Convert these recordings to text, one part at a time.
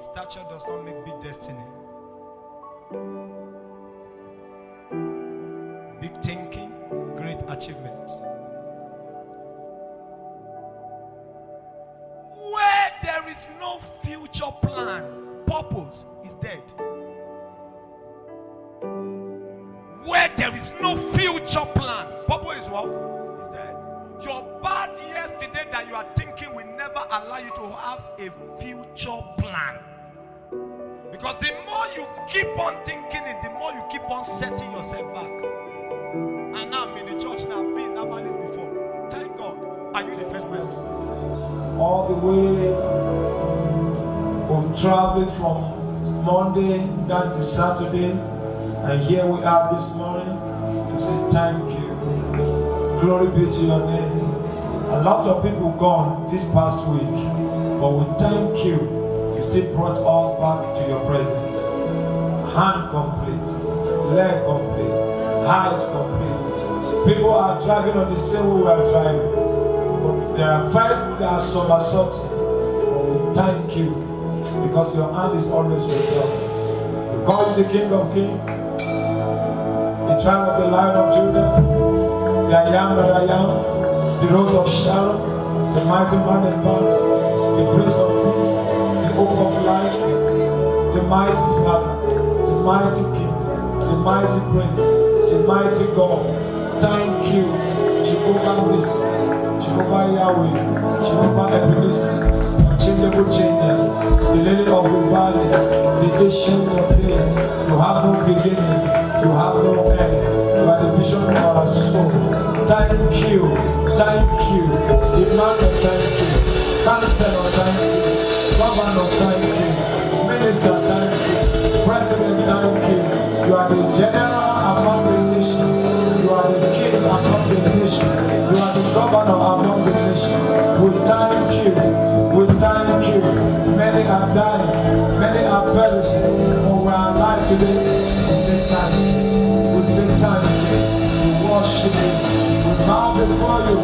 stature does not make big destiny. Big thinking, great achievements. Where there is no future plan, purpose is dead. Where there is no future plan, purpose is what? Is dead. Your bad yesterday that you are thinking will never allow you to have a future plan. Because the more you keep on thinking it, the more you keep on setting yourself back. And now I'm in the church now, I've been about this before. Thank God. Are you the first person? All the way we've traveled from Monday down to Saturday, and here we are this morning to say thank you. Glory be to your name. A lot of people gone this past week, but we thank you. You still brought us back to your presence. Hand complete, leg complete, eyes complete. People are driving on the same way we are driving. But there are 5 people that are somersaulting. But we thank you because your hand is always with us. We call you the King of Kings, the tribe of the Lion of Judah, the I am that I am, the Rose of Sharon, the mighty man in battle, the Prince of Peace, the hope of life, the mighty Father, the mighty King, the mighty Prince, the mighty God. Thank you, Jehovah Nissi, Jehovah Yahweh, Jehovah Ebenezer, unchangeable changer, the lily of the valley, the ancient of days. You have no beginning, you have no end. You are the vision of our soul. Thank you, the man of thank you, Chancellor thank you, Governor thank you, Minister thank you, President thank you. You are the general among the nation. You are the king among the nation. You are the governor among the nation. We thank you. We thank you. Many are dying. Many are perishing. But we are alive today. We say thank you. We say thank you. We worship you. We bow before you.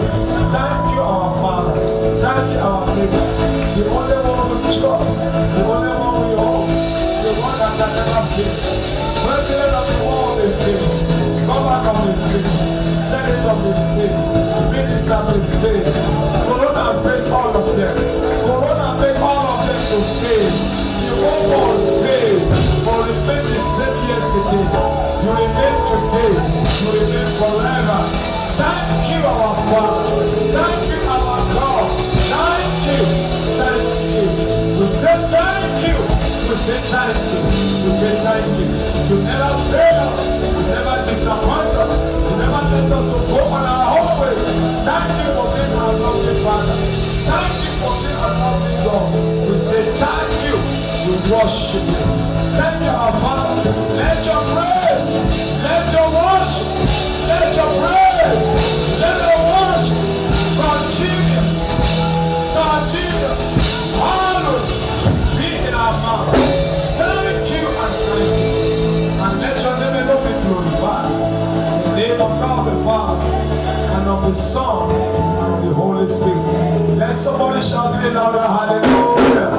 Thank you, our Father. Thank you, our Maker. The only one we trust. The only one we hope. The one that can never fail. President of the world is fail. Governor will fail. Senator will fail. Minister will fail. Corona face all of them. Corona make all of them to fail. The whole world fail. But remain the same yesterday. You remain today. You remain forever. Thank you, our Father. Thank you, our God. Thank you. Thank you. We say thank you. We say thank you. We say thank you. You never fail us. You never disappoint us. You never let us to go on our own way. Thank you for being our loving Father. Thank you for being our loving God. We say thank you. We worship you. Thank you, our Father. Let your praise, let your worship, let your praise, let your worship continue, always be in our mouth. Thank you and thank you. And let your name alone be glorified. In the name of God the Father, and of the Son, and of the Holy Spirit. Let somebody shout it louder, hallelujah.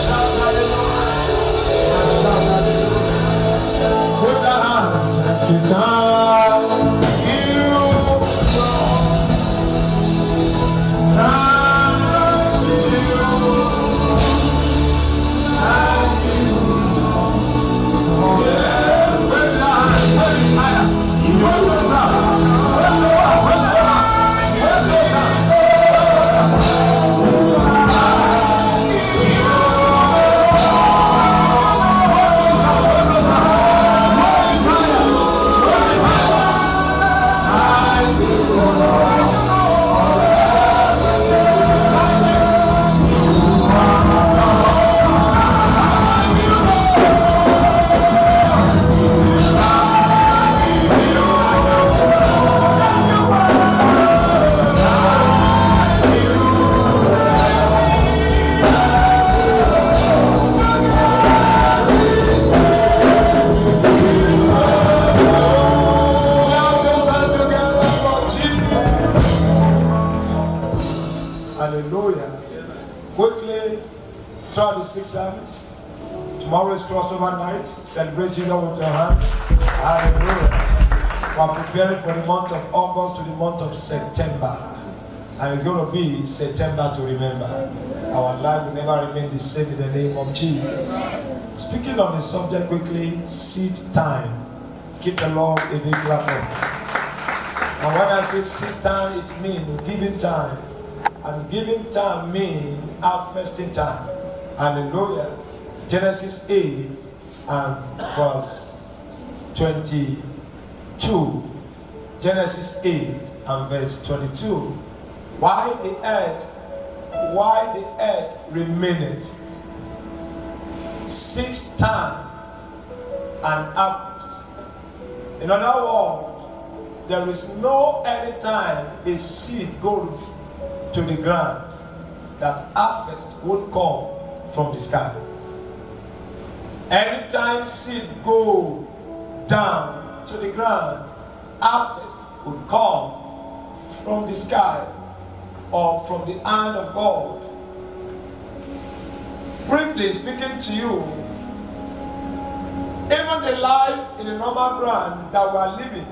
Shout hallelujah. Shout hallelujah. Put that hand. Thank you, time. You throughout the 6 service. Tomorrow is crossover night. Celebrate Jesus with your hand. Hallelujah. We're preparing for the month of August to the month of September. And it's going to be September to remember. Our life will never remain the same in the name of Jesus. Speaking on the subject quickly, seed time. Keep the Lord a big clap of. And when I say seed time, it means giving time. And giving time means harvesting time. Hallelujah. Genesis 8 and verse 22. Genesis 8 and verse 22. Why the earth remaineth, seed time and harvest. In other words, there is no any time a seed goes to the ground that harvest would come from the sky. Anytime seed go down to the ground, harvest will come from the sky or from the hand of God. Briefly speaking to you, even the life in the normal ground that we are living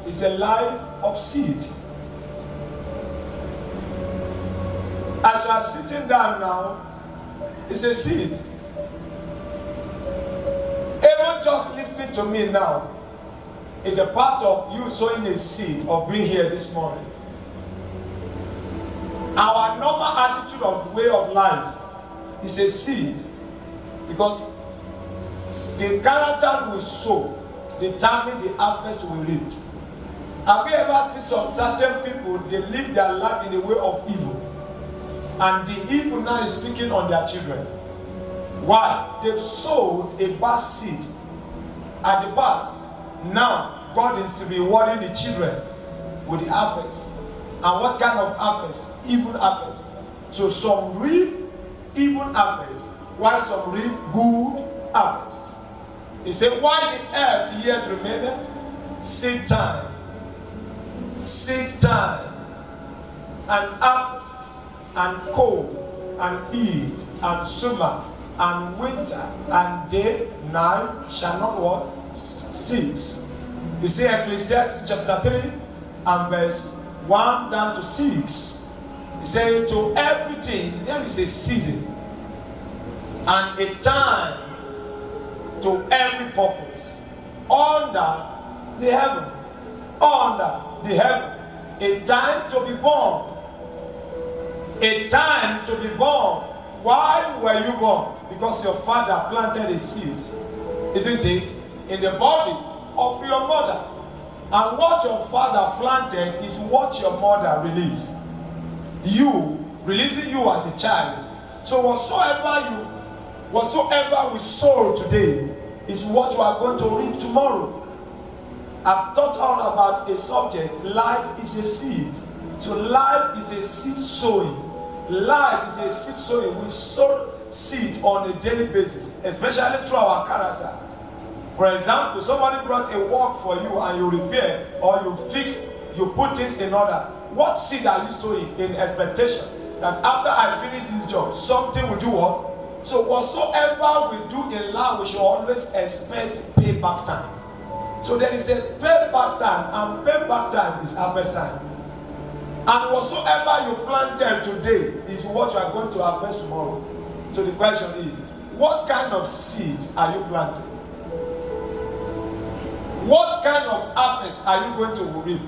is a life of seed. As you are sitting down now, it's a seed. Even just listening to me now is a part of you sowing a seed of being here this morning. Our normal attitude of way of life is a seed, because the character we sow determine the harvest we reap. Have you ever seen some certain people, they live their life in the way of evil, and the evil now is speaking on their children? Why? They've sowed a bad seed at the past. Now God is rewarding the children with the harvest. And what kind of harvest? Evil harvest. So some reap evil harvest, while some reap good harvest. He said, why the earth yet remaineth? Seed time, and harvest, and cold, and heat, and summer, and winter, and day, night shall not what? Cease. You see Ecclesiastes chapter 3 and verse 1 down to 6. He said, to everything there is a season and a time to every purpose under the heaven. Under the heaven. A time to be born. A time to be born. Why were you born? Because your father planted a seed, isn't it? In the body of your mother. And what your father planted is what your mother released. You, releasing you as a child. So whatsoever we sow today is what you are going to reap tomorrow. I've taught all about a subject. Life is a seed. So life is a seed sowing. Life is a seed sowing. We sow seed on a daily basis, especially through our character. For example, somebody brought a work for you and you repair, or you fix, you put things in order. What seed are you sowing in expectation that after I finish this job, something will do what? So whatsoever we do in life, we should always expect payback time. So there is a payback time, and payback time is harvest time. And whatsoever you planted today is what you are going to harvest tomorrow. So the question is, what kind of seed are you planting? What kind of harvest are you going to reap?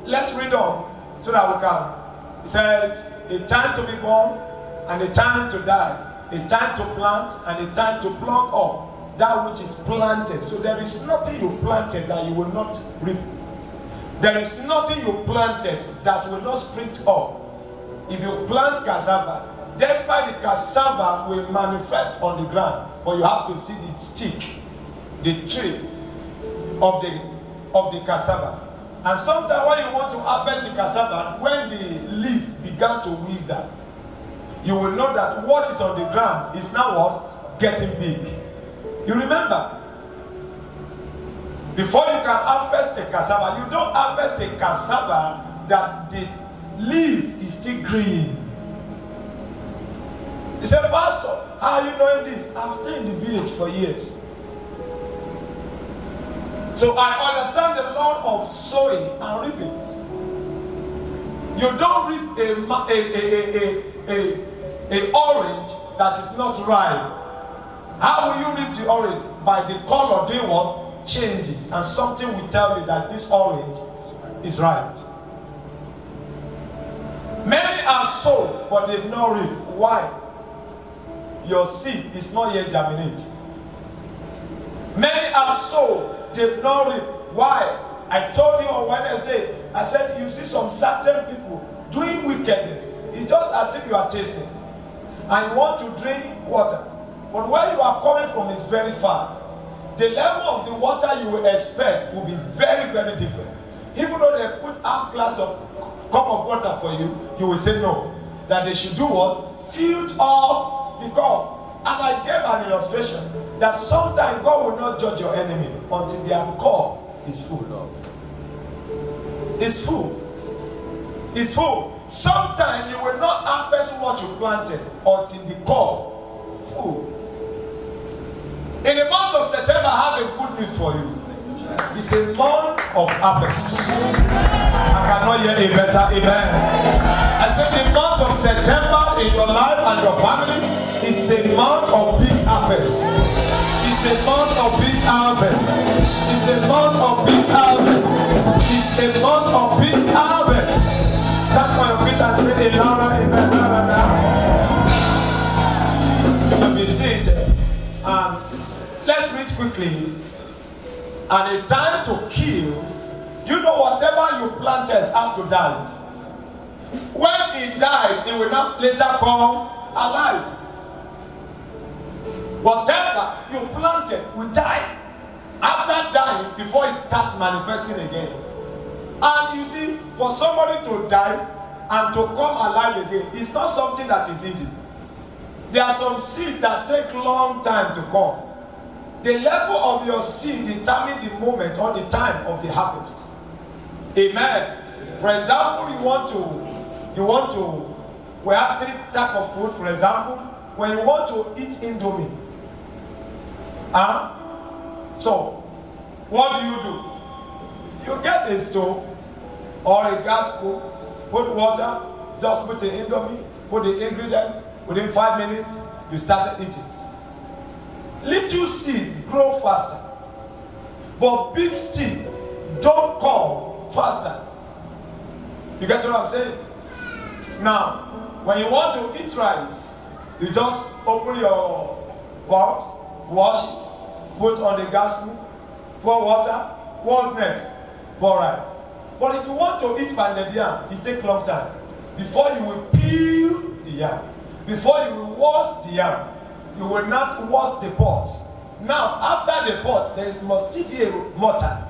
Let's read on so that we can. It said, a time to be born and a time to die, a time to plant and a time to pluck up that which is planted. So there is nothing you planted that you will not reap. There is nothing you planted that will not spring up. If you plant cassava, despite the cassava will manifest on the ground, but you have to see the stick, the tree of the cassava. And sometimes when you want to harvest the cassava, when the leaf began to wither, you will know that what is on the ground is now what? Getting big. You remember, before you can harvest a cassava, you don't harvest a cassava that the leaf is still green. He said, Pastor, how are you knowing this? I've stayed in the village for years. So I understand the law of sowing and reaping. You don't reap a orange that is not ripe. How will you reap the orange? By the color doing what? Changing. And something will tell you that this orange is right. Many are sown, but they've not reaped. Why? Your seed is not yet germinated. Many are sown, they've not reaped. Why? I told you on Wednesday, I said you see some certain people doing wickedness. It's just as if you are tasting and you want to drink water. But where you are coming from is very far. The level of the water you will expect will be very, very different. Even though they put a glass of cup of water for you, you will say no. That they should do what? Fill up the cup. And I gave an illustration that sometimes God will not judge your enemy until their cup is full. It's full. It's full. Sometimes you will not harvest what you planted until the cup full. In the month of September, I have a good news for you. It's a month of harvest. I cannot hear a better amen. I said the month of September in your life and your family is a month of big harvest. It's a month of big harvest. It's a month of big harvest. It's a month of big harvest. Stand on your feet and say a louder amen. You will be seated. Let's read quickly. And a time to kill, you know, whatever you planted have to die. When it died, it will not later come alive. Whatever you planted will die after dying before it starts manifesting again. And you see, for somebody to die and to come alive again, it's not something that is easy. There are some seeds that take long time to come. The level of your seed determines the moment or the time of the harvest. Amen. For example, we have 3 types of food. For example, when you want to eat Indomie, so what do? You get a stove or a gas cook, put water, just put the Indomie, put the ingredient, within 5 minutes, you started eating. Little seed grow faster, but big seed don't come faster. You get what I'm saying? Now, when you want to eat rice, you just open your pot, wash it, put on the gas cook, pour water, what's next? Pour rice. But if you want to eat pounded yam, it takes long time. Before you will peel the yam, before you will wash the yam, you will not wash the pot. Now, after the pot, there must still be a mortar.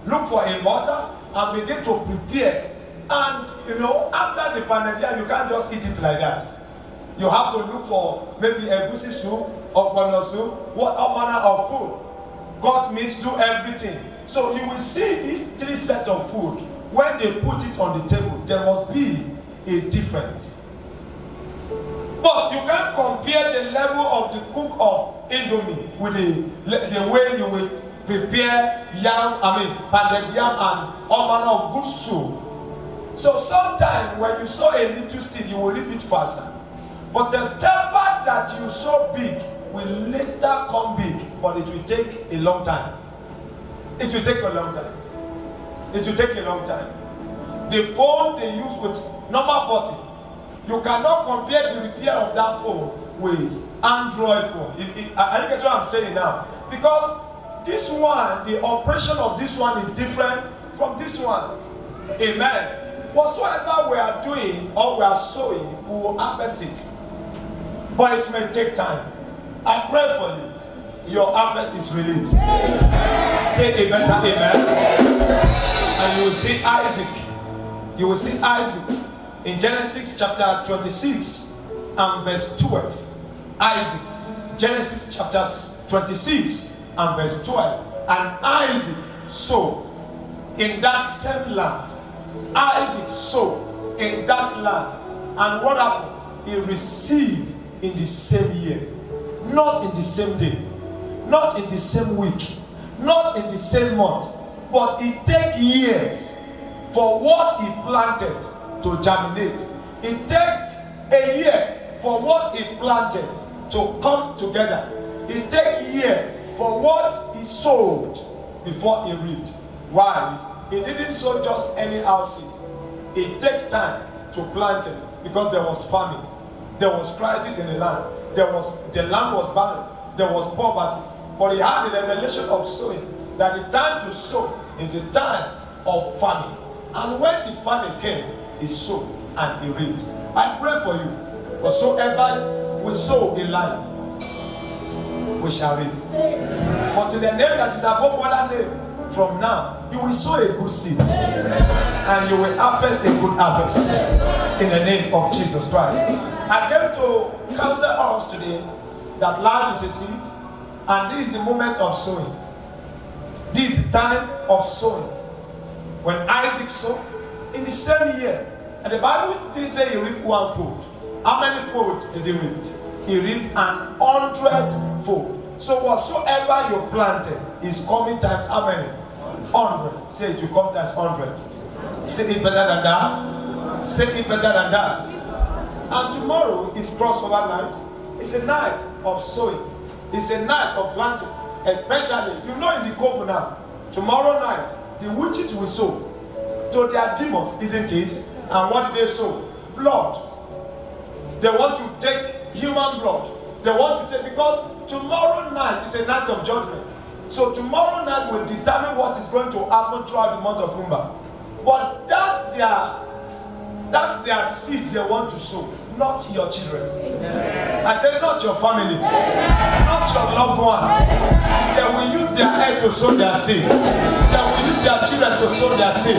Look for a mortar and begin to prepare. And, you know, after the pounded yam, you can't just eat it like that. You have to look for maybe a goosey soup or bono soup, what manner of food. God means do everything. So you will see these 3 sets of food. When they put it on the table, there must be a difference. But you can't compare the level of the cook of Indomie with the way you will prepare pounded yam and all manner of good soup. So sometimes when you sow a little seed, you will reap it faster. But the whatever that you sow big will later come big, but it will take a long time. It will take a long time. It will take a long time. The phone they use with normal button, you cannot compare the repair of that phone with Android phone. Are you getting what I'm saying now? Because this one, the operation of this one is different from this one. Amen. Whatsoever we are doing or we are sowing, we will harvest it. But it may take time. I pray for you. Your harvest is released. Say a better amen. And you will see Isaac. You will see Isaac in Genesis chapter 26 and verse 12. Isaac, Genesis chapter 26 and verse 12. And Isaac sowed in that same land. Isaac sowed in that land. And what happened? He received in the same year, not in the same day, not in the same week, not in the same month, but it takes years for what he planted to germinate. It takes a year for what he planted to come together. It takes a year for what he sowed before he reaped. Why? He didn't sow just anyhow seed. It takes time to plant it because there was famine, there was crisis in the land, the land was barren, there was poverty. But he had the revelation of sowing, that the time to sow is a time of famine. And when the famine came, he sowed and he reaped. I pray for you, whatsoever we sow in life, we shall reap. But in the name that is above other name, from now, you will sow a good seed and you will harvest a good harvest in the name of Jesus Christ. I came to counsel us today that life is a seed and this is the moment of sowing. This is the time of sowing. When Isaac sowed in the same year, and the Bible didn't say he reaped 1 fold. How many fold did he reap? He reaped 100 fold. So whatsoever you planted is coming times how many? 100. Say it, you come times 100. Say it better than that. Say it better than that. And tomorrow is crossover night. It's a night of sowing. It's a night of planting. Especially, you know, in the cove now, tomorrow night, the witches will sow to their demons, isn't it? And what did they sow? Blood. They want to take human blood. They want to take, because tomorrow night is a night of judgment. So tomorrow night will determine what is going to happen throughout the month of Umba. But that's their seed they want to sow, not your children. I said not your family, not your loved one. They will use their head to sow their seed. They will use their children to sow their seed.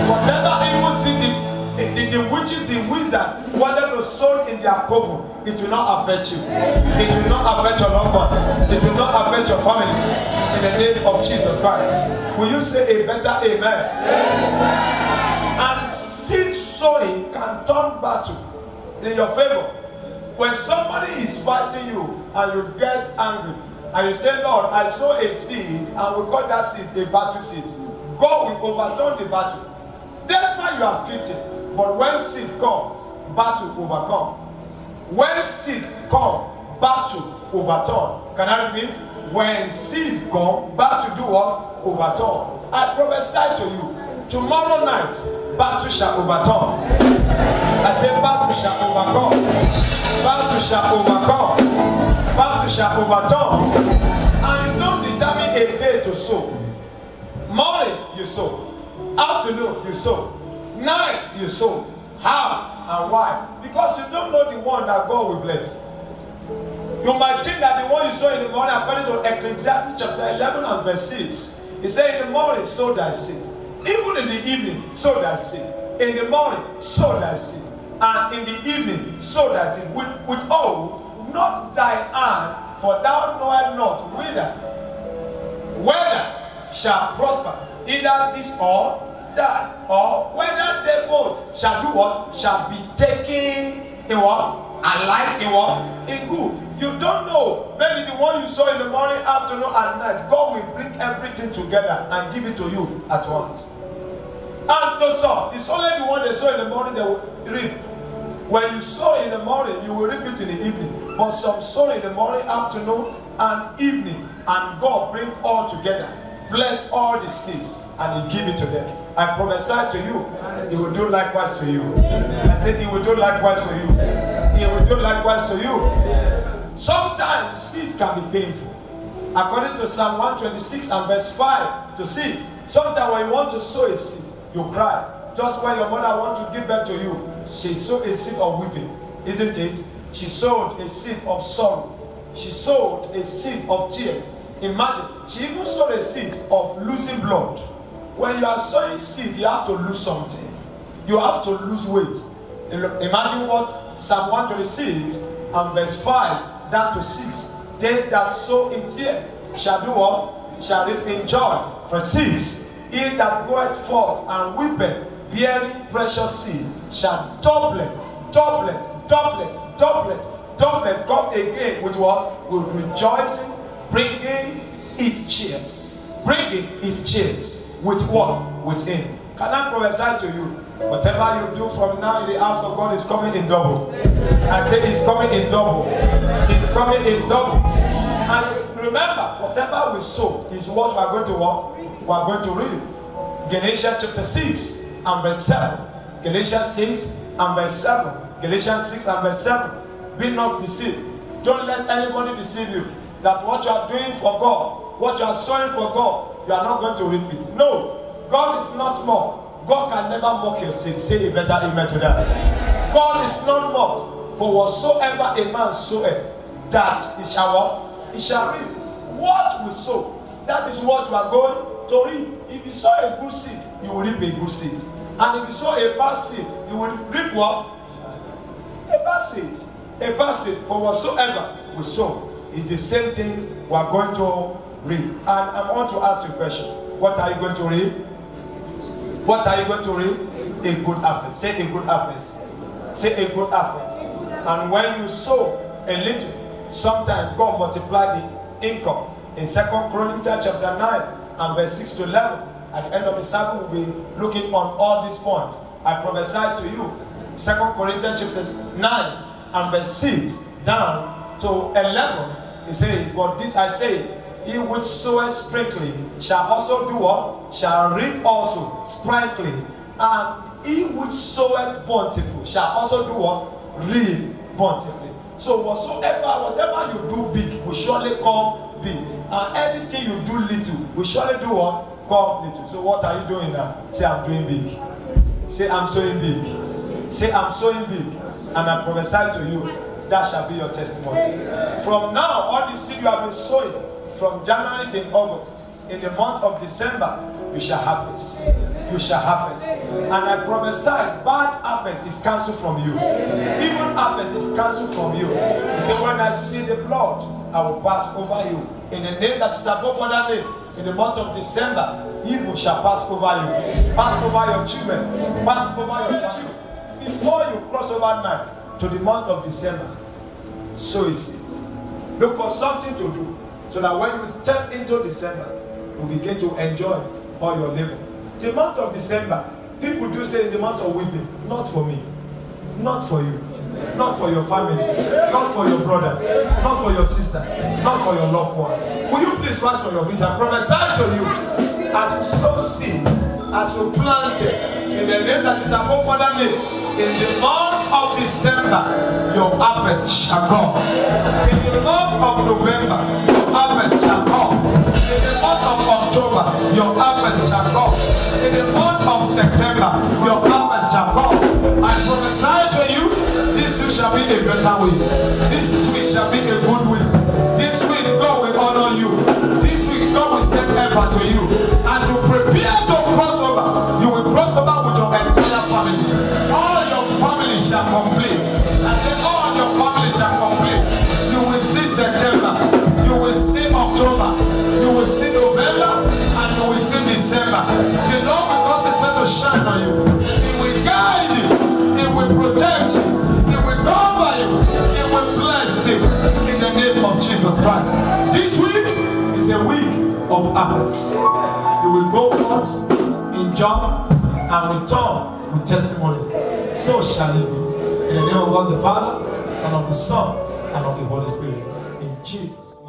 Whatever evil seed the witches, the wizard wanted to sow in their coven, it will not affect you. It will not affect your loved one. It will not affect your family. In the name of Jesus Christ. Will you say a better amen? And seed sowing can turn battle in your favor. When somebody is fighting you and you get angry and you say, Lord, I sow a seed and we call that seed a battle seed, God will overturn the battle. That's why you are 50. But when seed comes, battle overcome. When seed comes, battle overturn. Can I repeat? When seed comes, battle do what? Overturn. I prophesy to you, tomorrow night, battle shall overturn. I say battle shall overcome. Battle shall overcome. Battle shall overturn. And you don't determine a day to sow. Morning you sow. Afternoon you sow. Night you sow. How and why? Because you don't know the one that God will bless. You might think that the one you sow in the morning, according to Ecclesiastes chapter 11 and verse 6, he said, in the morning sow thy seed. Even in the evening, sow thy seed. In the morning, sow thy seed. And in the evening, sow thy seed. Withhold not thy hand, for thou knowest not whether shall prosper, either this or that, or whether they both shall do what? Shall be taken in what? Alike in what? In good. You don't know. Maybe the one you saw in the morning, afternoon, and night, God will bring everything together and give it to you at once. And to sow, it's only the one they sow in the morning they will reap. When you sow in the morning, you will reap it in the evening. But some sow in the morning, afternoon, and evening, and God bring all together, bless all the seed, and He give it to them. I prophesy to you, He will do likewise to you. I said He will do likewise to you. He will do likewise to you. Sometimes seed can be painful. According to Psalm 126 and verse 5 to seed. Sometimes when you want to sow a seed, you cry. Just when your mother wants to give birth to you, she sowed a seed of weeping, isn't it? She sowed a seed of sorrow. She sowed a seed of tears. Imagine, she even sowed a seed of losing blood. When you are sowing seed, you have to lose something. You have to lose weight. Imagine what Psalm 126 and verse 5 down to 6. They that sow in tears shall do what? Shall reap in joy. Verse 6. He that goeth forth and weepeth, bearing precious seed, shall doublet darkness come again with what? With rejoicing, bringing his cheers. Bringing his cheers. With what? With him. Can I prophesy to you? Whatever you do from now in the house of God is coming in double. I say it's coming in double. It's coming in double. And remember, whatever we sow is what we are going to what? We are going to read. Galatians chapter 6 and verse 7. Galatians 6 and verse 7. Galatians 6 and verse 7. Be not deceived. Don't let anybody deceive you. That what you are doing for God, what you are sowing for God, you are not going to reap it. No. God is not mocked. God can never mock your seed. Say a better amen to that. God is not mocked. For whatsoever a man soweth, that he shall what? He shall reap. What we sow, that is what you are going to reap. If you sow a good seed, you will reap a good seed. And if you sow a bad seed, you will reap what? A bad seed. A bad seed. For whatsoever we sow is the same thing we are going to reap. And I want to ask you a question. What are you going to reap? What are you going to reap? A good harvest. Say a good harvest. Say a good harvest. And when you sow a little, sometimes God multiply the income. In 2 Corinthians chapter 9 and verse 6 to 11, at the end of the sermon, we'll be looking on all these points. I prophesy to you, 2 Corinthians chapter 9 and verse 6 down to 11. He says, but this I say, he which soweth sparingly shall also do what? Shall reap also sparingly. And he which soweth bountifully shall also do what? Reap bountifully. So whatever you do big will surely come big. And anything you do little will surely do what? Come little. So what are you doing now? Say, I'm doing big. Say, I'm sowing big. Say, I'm sowing big. And I prophesy to you, that shall be your testimony. From now, all the seed you have been sowing, from January to August, in the month of December, you shall have it. You shall have it. And I prophesy, bad harvest is cancelled from you. Evil harvest is cancelled from you. He said, when I see the blood, I will pass over you. In the name that is above other name, in the month of December, evil shall pass over you. Pass over your children. Pass over your children. Before you cross over night to the month of December, sow a seed. Look for something to do, so that when you step into December, you begin to enjoy all your labor. The month of December, people do say it's the month of weeping. Not for me. Not for you. Not for your family. Not for your brothers. Not for your sister. Not for your loved one. Will you please rise on your feet and prophesy to you, as you sow seed, as you plant it, in the name that is above other name, in the month of December, your harvest shall come. In the month of November, your harvest shall come. In the month of October, your harvest shall come. In the month of September, your harvest shall come. I prophesy to you, this week shall be a better week. This week shall be a good week. This week, God will honor you. This week, God will send effort to you. As you prepare to cross over, you will cross over with your entire family. All your family shall complete. And then all your family shall complete. You will see September. You will see October. You will see November. And you will see December. The Lord will cause His light to shine on you. He will guide you. He will protect you. He will cover you. He will bless you. In the name of Jesus Christ. This week is a week of harvest. You will go forth in joy and return with testimony. So shall it be. In the name of God the Father, and of the Son, and of the Holy Spirit. In Jesus' name.